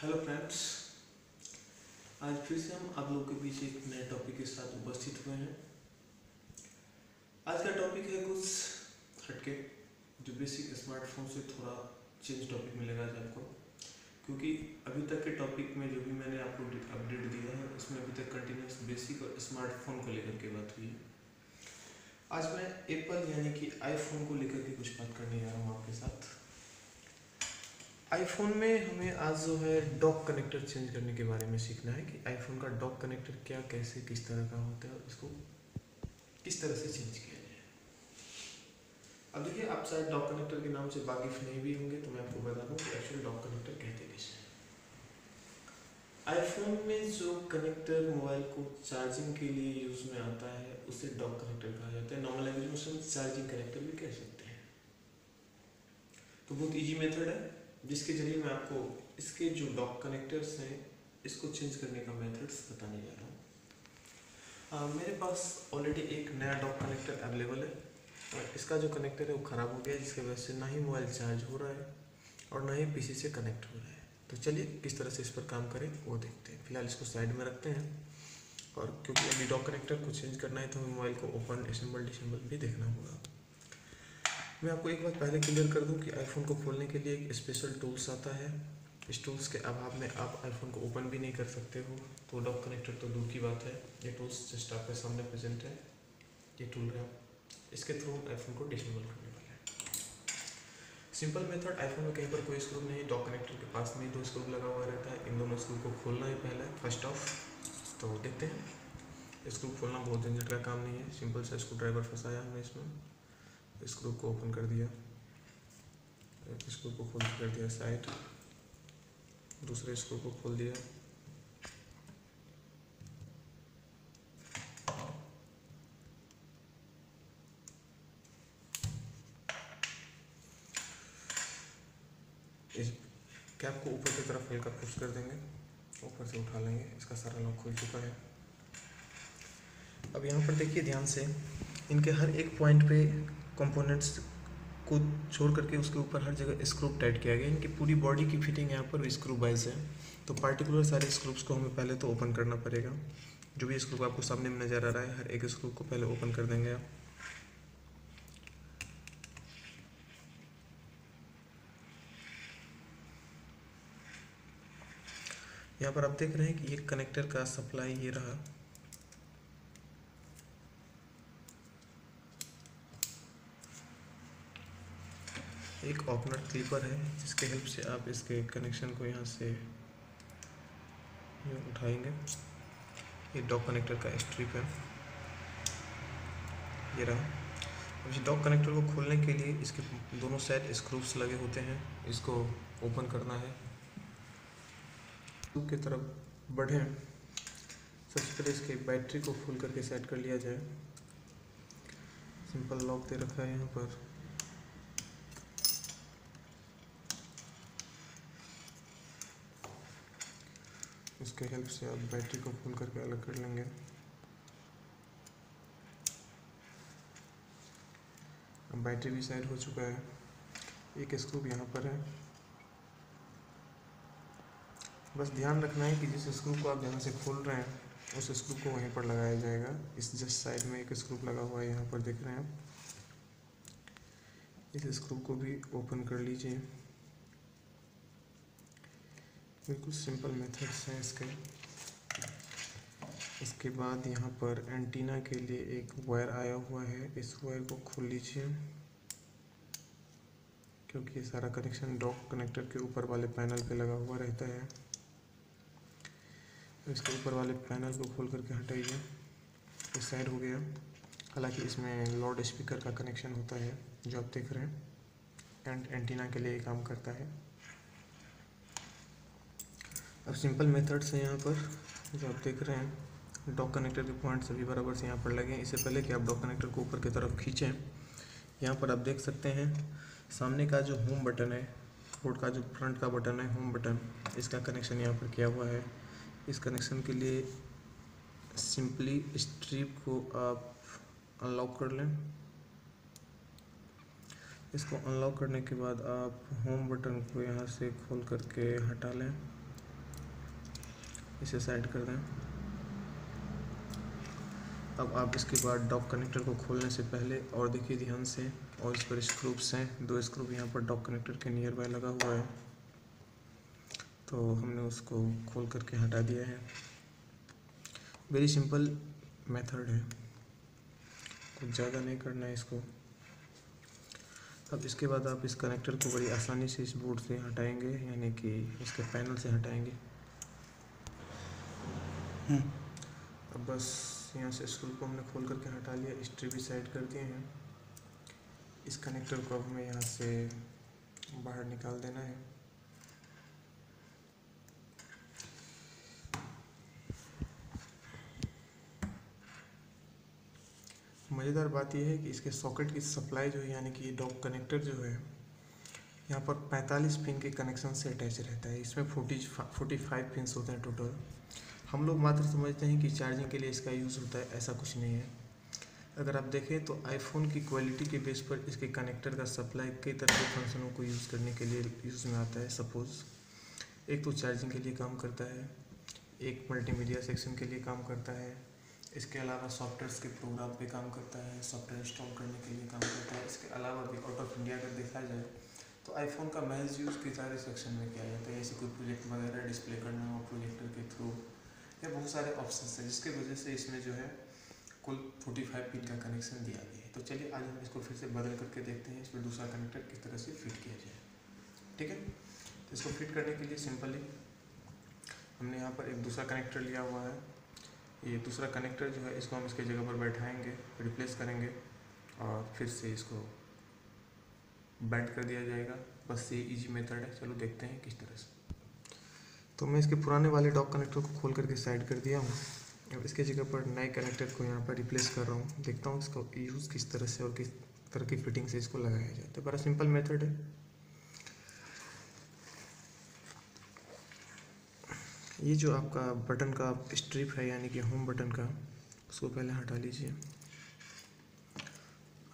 Hello friends. आज फिर से हम आप लोगों के बीच एक नए टॉपिक के साथ उपस्थित हुए हैं। आज का टॉपिक है कुछ हटके, जो बेसिक स्मार्टफोन से थोड़ा चेंज टॉपिक मिलेगा आज आपको, क्योंकि अभी तक के टॉपिक में जो भी मैंने आपको अपडेट दिया है उसमें अभी तक कंटिन्यूस बेसिक और स्मार्टफोन को लेकर के बात हुई है। आज मैं एप्पल यानी कि आईफोन को लेकर के कुछ बात करने जा रहा हूँ आपके साथ। आईफोन में हमें आज जो है डॉक कनेक्टर चेंज करने के बारे में सीखना है कि आईफोन का डॉक कनेक्टर क्या, कैसे, किस तरह का होता है और इसको किस तरह से चेंज किया जाए। अब देखिए, आप शायद डॉक कनेक्टर के नाम से वाकिफ नहीं भी होंगे, तो मैं आपको बता दूं कि एक्चुअली डॉक कनेक्टर कहते किसे हैं। आईफोन में जो कनेक्टर मोबाइल को चार्जिंग के लिए यूज में आता है उसे डॉक कनेक्टर कहा जाता है। नॉर्मल लैंग्वेज में उसे चार्जिंग कनेक्टर भी कह सकते हैं। तो बहुत ईजी मेथड है जिसके जरिए मैं आपको इसके जो डॉक कनेक्टर्स हैं इसको चेंज करने का मेथड्स बताने जा रहा हूँ। मेरे पास ऑलरेडी एक नया डॉक कनेक्टर अवेलेबल है और इसका जो कनेक्टर है वो ख़राब हो गया है, जिसकी वजह से ना ही मोबाइल चार्ज हो रहा है और ना ही पीसी से कनेक्ट हो रहा है। तो चलिए किस तरह से इस पर काम करें वो देखते हैं। फिलहाल इसको साइड में रखते हैं, और क्योंकि अभी डॉक कनेक्टर को चेंज करना है तो हमें मोबाइल को ओपन असेंबल डिसेंबल भी देखना होगा। मैं आपको एक बात पहले क्लियर कर दूं कि आईफोन को खोलने के लिए एक स्पेशल टूल्स आता है। इस टूल्स के अभाव में आप आईफोन को ओपन भी नहीं कर सकते हो, तो डॉक कनेक्टर तो दूर की बात है। ये टूल्स जस्ट आपके सामने प्रेजेंट है। ये टूल है, इसके थ्रू आईफोन को डिसेबल करने वाले हैं। सिंपल मेथड, आईफोन में कहीं पर कोई स्क्रू नहीं, डॉक कनेक्टर के पास में 2 स्क्रू लगा हुआ रहता है। इन दोनों स्क्रू को खोलना है पहले फर्स्ट ऑफ। तो देखते हैं। स्क्रू खोलना बहुत झंझट का काम नहीं है, सिंपल सा स्क्रू ड्राइवर फंसाया हमने इसमें, स्क्रू को ओपन कर दिया, स्क्रू को खोल कर दिया साइड, दूसरे स्क्रू को खोल दिया, इस कैप को ऊपर की तरफ हल्का पुश कर देंगे, ऊपर से उठा लेंगे। इसका सारा लॉक खुल चुका है। अब यहाँ पर देखिए ध्यान से, इनके हर एक पॉइंट पे कंपोनेंट्स को छोड़ करके उसके ऊपर हर जगह स्क्रू टाइट किया गया। इनकी पूरी बॉडी की फिटिंग यहाँ पर स्क्रू वाइज है। तो पार्टिकुलर सारे स्क्रूज को हमें पहले तो ओपन करना पड़ेगा। जो भी स्क्रू आपको सामने में नज़र आ रहा है, हर एक स्क्रू को पहले ओपन कर देंगे आप। यहाँ पर आप देख रहे हैं कि ये कनेक्टर का सप्लाई ये रहा। एक ओपनर क्लिपर है जिसके हेल्प से आप इसके कनेक्शन को यहाँ से उठाएंगे। ये डॉक कनेक्टर का स्ट्रिप है, ये रहा। अब इस डॉक कनेक्टर को खोलने के लिए इसके दोनों साइड स्क्रूज लगे होते हैं, इसको ओपन करना है। की तरफ बढ़ें, सबसे पहले इसके बैटरी को फुल करके सेट कर लिया जाए। सिंपल लॉक दे रखा है यहाँ पर। इसके हेल्प से आप बैटरी को फुल करके अलग कर लेंगे। अब बैटरी भी साइड हो चुका है। एक स्क्रू यहाँ पर है, बस ध्यान रखना है कि जिस स्क्रू को आप यहाँ से खोल रहे हैं उस स्क्रू को वहीं पर लगाया जाएगा। इस जस्ट साइड में एक स्क्रू लगा हुआ है, यहाँ पर देख रहे हैं आप। इस स्क्रू को भी ओपन कर लीजिए। बिल्कुल सिंपल मेथड्स हैं इसके। इसके बाद यहाँ पर एंटीना के लिए एक वायर आया हुआ है, इस वायर को खोल लीजिए, क्योंकि ये सारा कनेक्शन डॉक कनेक्टर के ऊपर वाले पैनल पे लगा हुआ रहता है। इसके ऊपर वाले पैनल को खोल करके हटाइए। इस साइड हो गया। हालांकि इसमें लाउड स्पीकर का कनेक्शन होता है जो आप देख रहे हैं, एंड एंटीना के लिए काम करता है। अब सिंपल मेथड्स हैं यहाँ पर जो आप देख रहे हैं। डॉक कनेक्टर के पॉइंट सभी बराबर से यहाँ पर लगे हैं। इससे पहले कि आप डॉक कनेक्टर को ऊपर की तरफ खींचें, यहाँ पर आप देख सकते हैं सामने का जो होम बटन है, बोर्ड का जो फ्रंट का बटन है होम बटन, इसका कनेक्शन यहाँ पर किया हुआ है। इस कनेक्शन के लिए सिंपली स्ट्रिप को आप अनलॉक कर लें। इसको अनलॉक करने के बाद आप होम बटन को यहाँ से खोल करके हटा लें। इसे साइड कर दें। अब आप इसके बाद डॉक कनेक्टर को खोलने से पहले और देखिए ध्यान से, और इस पर स्क्रूप्स हैं, 2 स्क्रूप यहाँ पर डॉक कनेक्टर के नियर बाय लगा हुआ है, तो हमने उसको खोल करके हटा दिया है। वेरी सिंपल मेथड है, कुछ ज़्यादा नहीं करना है इसको। अब इसके बाद आप इस कनेक्टर को बड़ी आसानी से इस बोर्ड से हटाएंगे, यानी कि इसके पैनल से हटाएंगे। अब बस यहाँ से स्क्रू को हमने खोल करके हटा लिया, स्ट्रिप भी साइड कर दिए हैं। इस कनेक्टर को अब हमें यहाँ से बाहर निकाल देना है। मज़ेदार बात यह है कि इसके सॉकेट की सप्लाई जो है, यानी कि डॉक कनेक्टर जो है, यहाँ पर 45 पिन के कनेक्शन से अटैच रहता है। इसमें 45 पिन्स होते हैं टोटल। हम लोग मात्र समझते हैं कि चार्जिंग के लिए इसका यूज़ होता है, ऐसा कुछ नहीं है। अगर आप देखें तो आईफोन की क्वालिटी के बेस पर इसके कनेक्टर का सप्लाई कई तरह के फंक्शनों को यूज़ करने के लिए यूज़ में आता है। सपोज़ एक तो चार्जिंग के लिए काम करता है, एक मल्टीमीडिया सेक्शन के लिए काम करता है, इसके अलावा सॉफ्टवेयर्स के प्रोग्राम पे काम करता है, सॉफ्टवेयर इंस्टॉल करने के लिए काम करता है। इसके अलावा भी आउट ऑफ इंडिया अगर देखा जाए तो आईफोन का महज यूज़ किस सारे सेक्शन में किया जाता है, जैसे कोई प्रोजेक्ट वगैरह डिस्प्ले करना हो प्रोजेक्टर के थ्रू, या बहुत सारे ऑप्शन हैं जिसके वजह से इसमें जो है कुल 45 पिन का कनेक्शन दिया गया है। तो चलिए आज हम इसको फिर से बदल करके देखते हैं इसमें दूसरा कनेक्टर किस तरह से फिट किया जाए। ठीक है, तो इसको फिट करने के लिए सिंपली हमने यहाँ पर एक दूसरा कनेक्टर लिया हुआ है। ये दूसरा कनेक्टर जो है इसको हम इसके जगह पर बैठाएंगे, रिप्लेस करेंगे और फिर से इसको बेंड कर दिया जाएगा। बस ये इजी मेथड है। चलो देखते हैं किस तरह से। तो मैं इसके पुराने वाले डॉक कनेक्टर को खोल करके साइड कर दिया हूँ। अब इसके जगह पर नए कनेक्टर को यहाँ पर रिप्लेस कर रहा हूँ। देखता हूँ इसका यूज़ किस तरह से और किस तरह की फिटिंग से इसको लगाया जाए। तो बड़ा सिंपल मेथड है। ये जो आपका बटन का स्ट्रिप है, यानी कि होम बटन का, उसको पहले हटा लीजिए।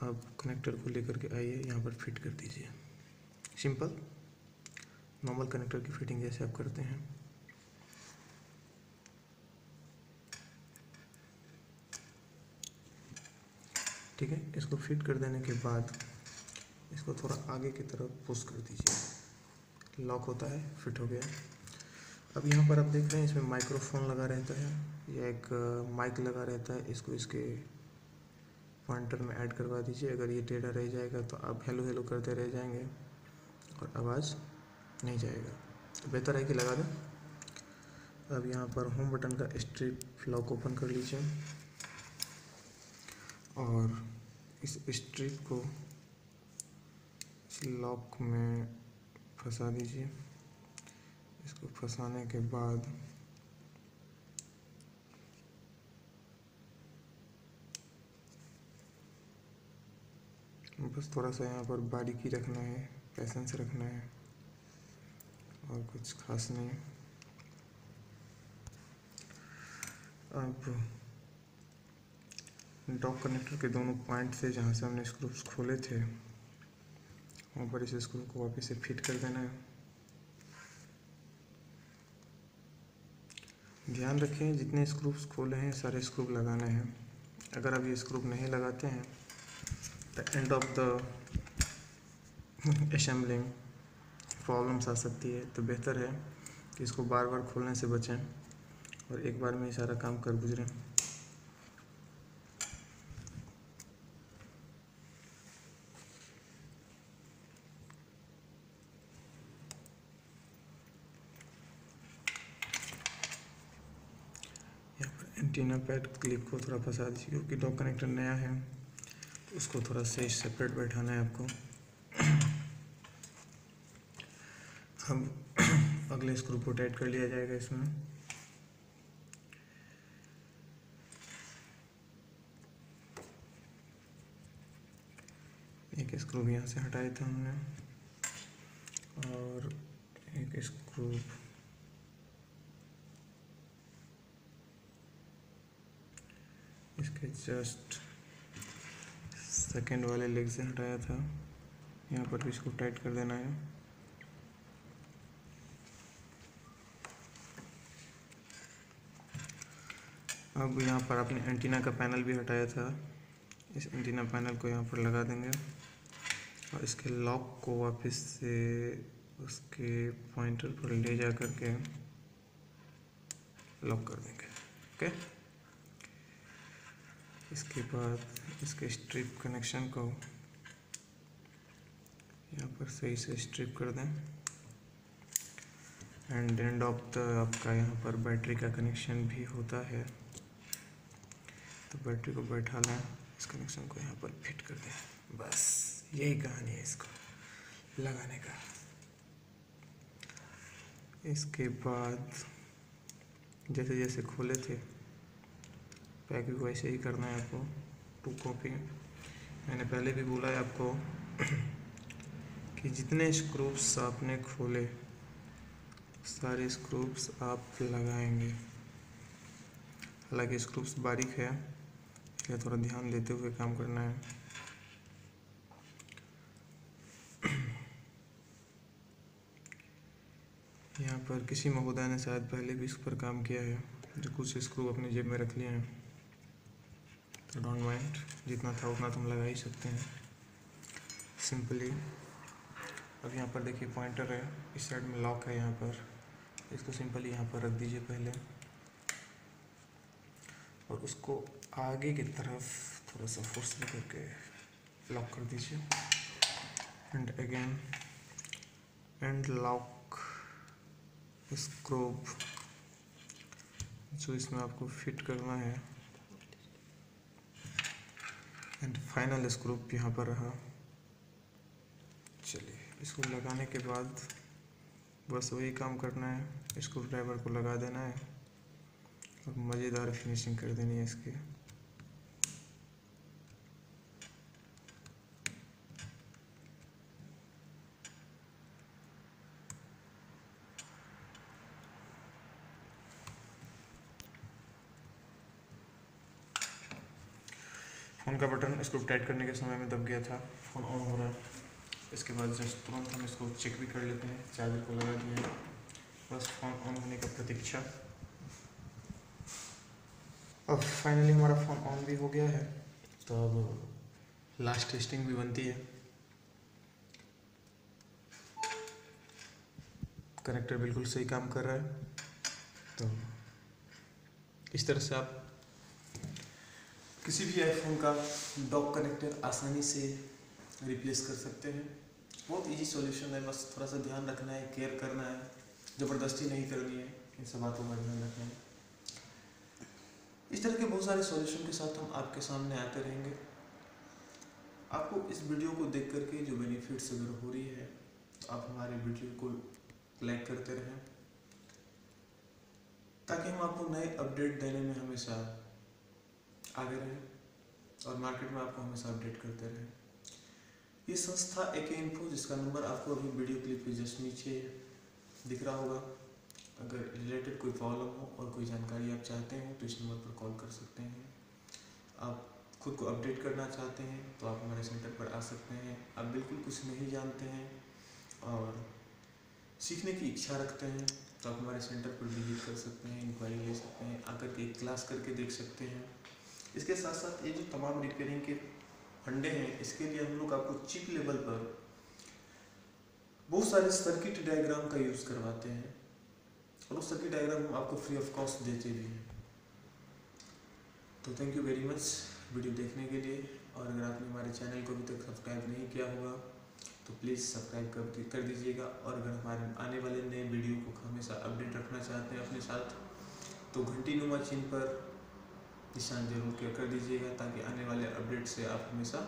अब कनेक्टर को लेकर के आइए, यहाँ पर फिट कर दीजिए। सिंपल नॉर्मल कनेक्टर की फिटिंग जैसे आप करते हैं। ठीक है, इसको फिट कर देने के बाद इसको थोड़ा आगे की तरफ पुश कर दीजिए। लॉक होता है, फिट हो गया। अब यहाँ पर आप देख रहे हैं इसमें माइक्रोफोन लगा रहता है, या एक माइक लगा रहता है। इसको इसके पॉइंटर में ऐड करवा दीजिए। अगर ये टेढ़ा रह जाएगा तो आप हेलो हेलो करते रह जाएंगे और आवाज़ नहीं जाएगा, तो बेहतर है कि लगा दें। अब यहाँ पर होम बटन का स्ट्रिप लॉक ओपन कर लीजिए और इस स्ट्रिप को इस लॉक में फंसा दीजिए। इसको फंसाने के बाद बस थोड़ा सा यहाँ पर बारीकी रखना है, पेशेंस रखना है, और कुछ खास नहीं। अब डॉक कनेक्टर के दोनों पॉइंट से जहाँ से हमने स्क्रूज खोले थे वहाँ पर इस स्क्रू को वापस से फिट कर देना है। ध्यान रखें जितने स्क्रूज खोले हैं सारे स्क्रू लगाने हैं। अगर आप ये स्क्रू नहीं लगाते हैं तो end of the assembling problems आ सकती है। तो बेहतर है कि इसको बार बार खोलने से बचें और एक बार में ही सारा काम कर गुजरें। यहाँ पर एंटीना पैड क्लिप को थोड़ा फंसा दीजिए, क्योंकि डॉक कनेक्टर नया है तो उसको थोड़ा से सेपरेट बैठाना है आपको। अब अगले स्क्रू को टाइट कर लिया जाएगा इसमें। एक स्क्रू यहाँ से हटाया था हमने और एक स्क्रू इसके जस्ट सेकेंड वाले लेग से हटाया था। यहाँ पर भी इसको टाइट कर देना है। अब यहाँ पर आपने एंटीना का पैनल भी हटाया था, इस एंटीना पैनल को यहाँ पर लगा देंगे और इसके लॉक को वापस से उसके पॉइंटर पर ले जा करके लॉक कर देंगे। ओके, इसके बाद इसके स्ट्रिप कनेक्शन को यहाँ पर सही से स्ट्रिप कर दें एंड एंड ऑफ द आपका यहाँ पर बैटरी का कनेक्शन भी होता है, तो बैटरी को बैठा लें, इस कनेक्शन को यहाँ पर फिट कर दें। बस यही कहानी है इसको लगाने का। इसके बाद जैसे जैसे खोले थे पैक भी वैसे ही करना है आपको, 2 कॉपी। मैंने पहले भी बोला है आपको कि जितने स्क्रूप्स आपने खोले सारे स्क्रूप्स आप लगाएंगे। हालांकि स्क्रूप्स बारीक है, इसलिए थोड़ा ध्यान देते हुए काम करना है। यहाँ पर किसी महोदय ने शायद पहले भी इस पर काम किया है, जो कुछ स्क्रू अपनी जेब में रख लिए हैं, तो डोंट माइंड, जितना था उतना तुम लगा ही सकते हैं सिंपली। अब यहाँ पर देखिए पॉइंटर है, इस साइड में लॉक है, यहाँ पर इसको सिंपली यहाँ पर रख दीजिए पहले और उसको आगे की तरफ थोड़ा सा फोर्स करके लॉक कर दीजिए एंड अगेन एंड लॉक स्क्रूप जो इसमें आपको फिट करना है एंड फाइनल स्क्रूप यहाँ पर रहा। चलिए इसको लगाने के बाद बस वही काम करना है, स्क्रू ड्राइवर को लगा देना है और मज़ेदार फिनिशिंग कर देनी है इसकी। फ़ोन का बटन स्क्रू टाइट करने के समय में दब गया था, फ़ोन ऑन हो रहा है। इसके बाद जस्ट तुरंत हम इसको चेक भी कर लेते हैं, चार्जर को लगा दिए हैं, बस फ़ोन ऑन होने का प्रतीक्षा। अब फाइनली हमारा फ़ोन ऑन भी हो गया है, तो अब लास्ट टेस्टिंग भी बनती है। कनेक्टर बिल्कुल सही काम कर रहा है, तो इस तरह से आप किसी भी आईफोन का डॉक कनेक्टर आसानी से रिप्लेस कर सकते हैं। बहुत इजी सॉल्यूशन है, बस थोड़ा सा ध्यान रखना है, केयर करना है, ज़बरदस्ती नहीं करनी है, इन सब बातों का ध्यान रखना है। इस तरह के बहुत सारे सॉल्यूशन के साथ हम आपके सामने आते रहेंगे। आपको इस वीडियो को देख करके जो बेनिफिट्स अगर हो रही है तो आप हमारे वीडियो को लाइक करते रहें, ताकि हम आपको नए अपडेट देने में हमेशा आगे रहें और मार्केट में आपको हमेशा अपडेट करते रहें। ये संस्था AK Info, जिसका नंबर आपको अभी वीडियो क्लिप के जस्ट नीचे दिख रहा होगा, अगर रिलेटेड कोई प्रॉब्लम हो और कोई जानकारी आप चाहते हो तो इस नंबर पर कॉल कर सकते हैं। आप खुद को अपडेट करना चाहते हैं तो आप हमारे सेंटर पर आ सकते हैं। आप बिल्कुल कुछ नहीं जानते हैं और सीखने की इच्छा रखते हैं तो आप हमारे सेंटर पर विजिट कर सकते हैं, इंक्वायरी ले सकते हैं, आकर के एक क्लास करके देख सकते हैं। इसके साथ साथ ये जो तमाम रिपेयरिंग के फंडे हैं, इसके लिए हम लोग आपको चीप लेवल पर बहुत सारे सर्किट डायग्राम का यूज़ करवाते हैं और उस सर्किट डायग्राम हम आपको फ्री ऑफ कॉस्ट देते भी हैं। तो thank you very much video देखने के लिए, और अगर आपने हमारे चैनल को अभी तक सब्सक्राइब नहीं किया होगा तो प्लीज़ सब्सक्राइब कर दीजिएगा, और अगर हमारे आने वाले नए वीडियो को हमेशा अपडेट रखना चाहते हैं अपने साथ तो घंटी नुमा चिन्ह पर निशान जरूर कर दीजिएगा, ताकि आने वाले अपडेट से आप हमेशा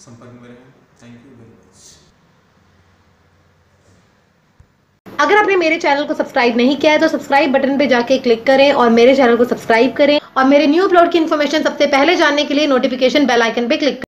संपर्क में रहें। Thank you very much. अगर आपने मेरे चैनल को सब्सक्राइब नहीं किया है तो सब्सक्राइब बटन पे जाके क्लिक करें और मेरे चैनल को सब्सक्राइब करें, और मेरे न्यू अपलोड की इन्फॉर्मेशन सबसे पहले जानने के लिए नोटिफिकेशन बेल आइकन पे क्लिक करें।